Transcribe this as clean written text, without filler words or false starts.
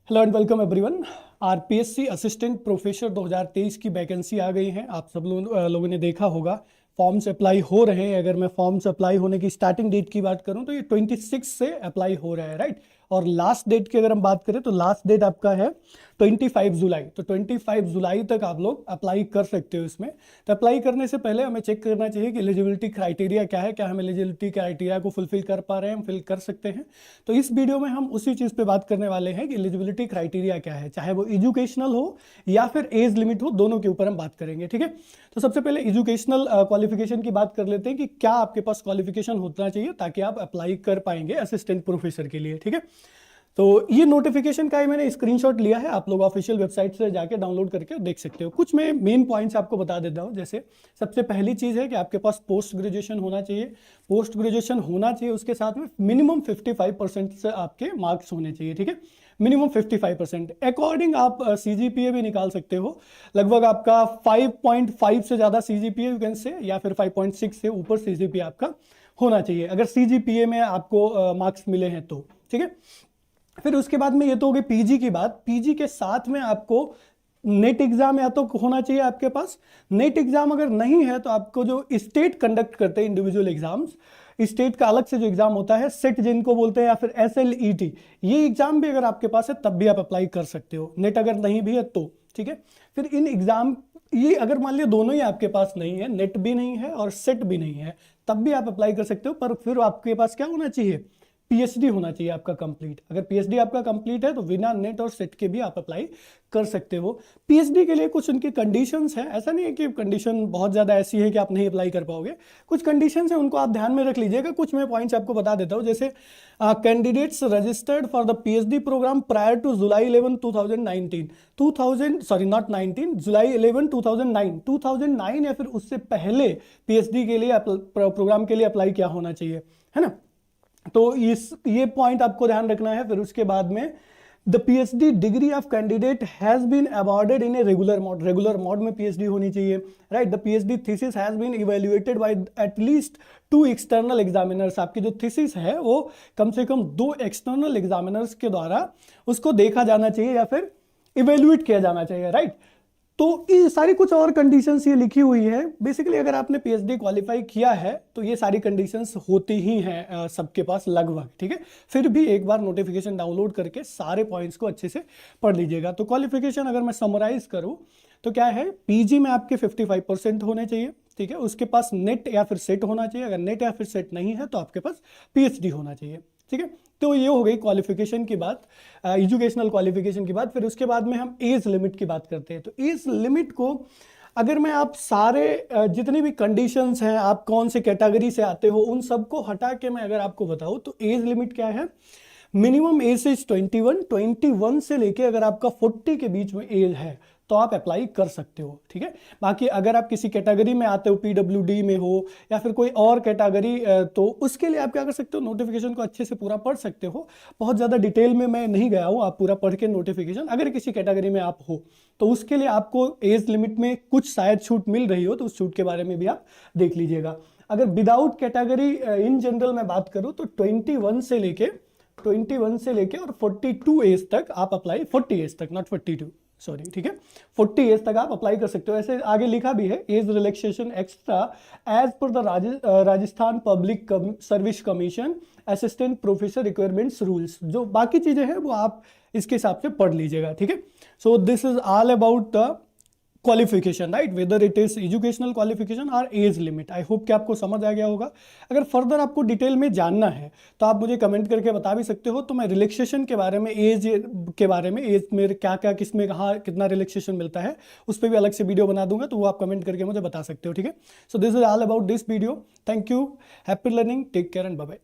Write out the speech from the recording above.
Hello and welcome everyone. RPSC assistant professor 2023 की vacancy आ गई है। आप सब लोगों ने देखा होगा, फॉर्म्स अप्लाई हो रहे हैं। अगर मैं फॉर्म्स अप्लाई होने की स्टार्टिंग डेट की बात करूं तो ये 26 से अप्लाई हो रहा है, राइट। और लास्ट डेट की अगर हम बात करें तो लास्ट डेट आपका है 25 जुलाई। तो 25 जुलाई तक आप लोग अप्लाई कर सकते हो इसमें। तो अप्लाई करने से पहले हमें चेक करना चाहिए कि एलिजिबिलिटी क्राइटेरिया क्या है, क्या हम एलिजिबिलिटी क्राइटेरिया को फुलफिल कर पा रहे हैं, हम फिल कर सकते हैं। तो इस वीडियो में हम उसी चीज़ पे बात करने वाले हैं कि एलिजिबिलिटी क्राइटेरिया क्या है, चाहे वो एजुकेशनल हो या फिर एज लिमिट हो, दोनों के ऊपर हम बात करेंगे, ठीक है। तो सबसे पहले एजुकेशनल क्वालिफिकेशन की बात कर लेते हैं कि क्या आपके पास क्वालिफिकेशन होना चाहिए ताकि आप अप्लाई कर पाएंगे असिस्टेंट प्रोफेसर के लिए, ठीक है। तो ये नोटिफिकेशन का ही मैंने स्क्रीनशॉट लिया है, आप लोग ऑफिशियल वेबसाइट से जाके डाउनलोड करके देख सकते हो। कुछ मैं मेन पॉइंट्स आपको बता देता हूँ। जैसे सबसे पहली चीज़ है कि आपके पास पोस्ट ग्रेजुएशन होना चाहिए। पोस्ट ग्रेजुएशन होना चाहिए, उसके साथ में मिनिमम 55% से आपके मार्क्स होने चाहिए, ठीक है। मिनिमम 55%। अकॉर्डिंग आप सीजीपीए भी निकाल सकते हो। लगभग आपका 5.5 से ज़्यादा सीजीपीए यू कैन से, या फिर 5.6 से ऊपर सीजीपीए आपका होना चाहिए, अगर सीजीपीए में आपको मार्क्स मिले हैं तो, ठीक है। फिर उसके बाद में ये तो हो गई पीजी की बात। पीजी के साथ में आपको नेट एग्जाम या तो होना चाहिए आपके पास। नेट एग्जाम अगर नहीं है तो आपको जो स्टेट कंडक्ट करते हैं इंडिविजुअल एग्जाम्स, स्टेट का अलग से जो एग्जाम होता है, सेट जिनको बोलते हैं, या फिर SLET, ये एग्जाम भी अगर आपके पास है तब भी आप अप्लाई कर सकते हो, नेट अगर नहीं भी है तो, ठीक है। फिर इन एग्जाम, ये अगर मान लिया दोनों ही आपके पास नहीं है, नेट भी नहीं है और सेट भी नहीं है, तब भी आप अप्लाई कर सकते हो। पर फिर आपके पास क्या होना चाहिए, पीएचडी होना चाहिए आपका कंप्लीट। अगर पीएचडी आपका कंप्लीट है तो बिना नेट और सेट के भी आप अप्लाई कर सकते हो। पीएचडी के लिए कुछ उनकी कंडीशंस हैं, ऐसा नहीं है कि कंडीशन बहुत ज़्यादा ऐसी है कि आप नहीं अप्लाई कर पाओगे। कुछ कंडीशंस हैं, उनको आप ध्यान में रख लीजिएगा। कुछ मैं पॉइंट्स आपको बता देता हूँ। जैसे candidates registered for the PhD program prior to July 11 2019, 2000 sorry not 19, July 11 2009 या फिर उससे पहले पीएचडी के लिए प्रोग्राम के लिए अप्लाई किया होना चाहिए, है ना। तो ये पॉइंट आपको ध्यान रखना है। फिर उसके बाद में the PhD degree of candidate has been awarded in a regular mode में पीएचडी होनी चाहिए, right. The PhD thesis has been evaluated by at least 2 external examiners. आपकी जो थीसिस है वो कम से कम 2 एक्सटर्नल एग्जामिनर्स के द्वारा उसको देखा जाना चाहिए या फिर इवेल्युएट किया जाना चाहिए, राइट। तो ये सारी कुछ और कंडीशंस ये लिखी हुई है। बेसिकली अगर आपने पीएचडी क्वालिफाई किया है तो ये सारी कंडीशंस होती ही हैं सबके पास लगभग, ठीक है। फिर भी एक बार नोटिफिकेशन डाउनलोड करके सारे पॉइंट्स को अच्छे से पढ़ लीजिएगा। तो क्वालिफिकेशन अगर मैं समराइज करूं तो क्या है, पीजी में आपके 55% होने चाहिए, ठीक है। उसके पास नेट या फिर सेट होना चाहिए, अगर नेट या फिर सेट नहीं है तो आपके पास पीएचडी होना चाहिए, ठीक है। तो ये हो गई क्वालिफिकेशन की बात, एजुकेशनल क्वालिफिकेशन की बात। फिर उसके बाद में हम एज लिमिट की बात करते हैं। तो एज लिमिट को अगर मैं आप सारे जितनी भी कंडीशंस हैं, आप कौन से कैटेगरी से आते हो, उन सबको हटा के मैं अगर आपको बताऊं तो एज लिमिट क्या है, मिनिमम एज इज 21 से लेके अगर आपका 40 के बीच में एज है तो आप अप्लाई कर सकते हो, ठीक है। बाकी अगर आप किसी कैटेगरी में आते हो, पीडब्ल्यूडी में हो या फिर कोई और कैटेगरी, तो उसके लिए आप क्या कर सकते हो, नोटिफिकेशन को अच्छे से पूरा पढ़ सकते हो। बहुत ज़्यादा डिटेल में मैं नहीं गया हूँ, आप पूरा पढ़ के नोटिफिकेशन, अगर किसी कैटेगरी में आप हो तो उसके लिए आपको एज लिमिट में कुछ शायद छूट मिल रही हो तो उस छूट के बारे में भी आप देख लीजिएगा। अगर विदाउट कैटेगरी इन जनरल मैं बात करूँ तो 21 से लेके और 42 एज तक आप अप्लाई, 40 एज तक, नॉट 42, सॉरी, ठीक है, 40 एज तक आप अप्लाई कर सकते हो। ऐसे आगे लिखा भी है, एज रिलैक्सेशन एक्स्ट्रा एज पर the Rajasthan public service commission assistant professor requirements rules. जो बाकी चीजें हैं वो आप इसके हिसाब से पढ़ लीजिएगा, ठीक है। So this is all about the qualification, right, whether it is educational qualification और एज लिमिट। आई होप कि आपको समझ आ गया होगा। अगर फर्दर आपको डिटेल में जानना है तो आप मुझे कमेंट करके बता भी सकते हो। तो मैं रिलैक्सेशन के बारे में, एज के बारे में, एज में क्या क्या, किस में कहाँ कितना रिलैक्सेशन मिलता है, उस पर भी अलग से वीडियो बना दूंगा, तो वो आप कमेंट करके मुझे बता सकते हो, ठीक है। So this is all about this video. Thank you, happy learning, take care and bye bye.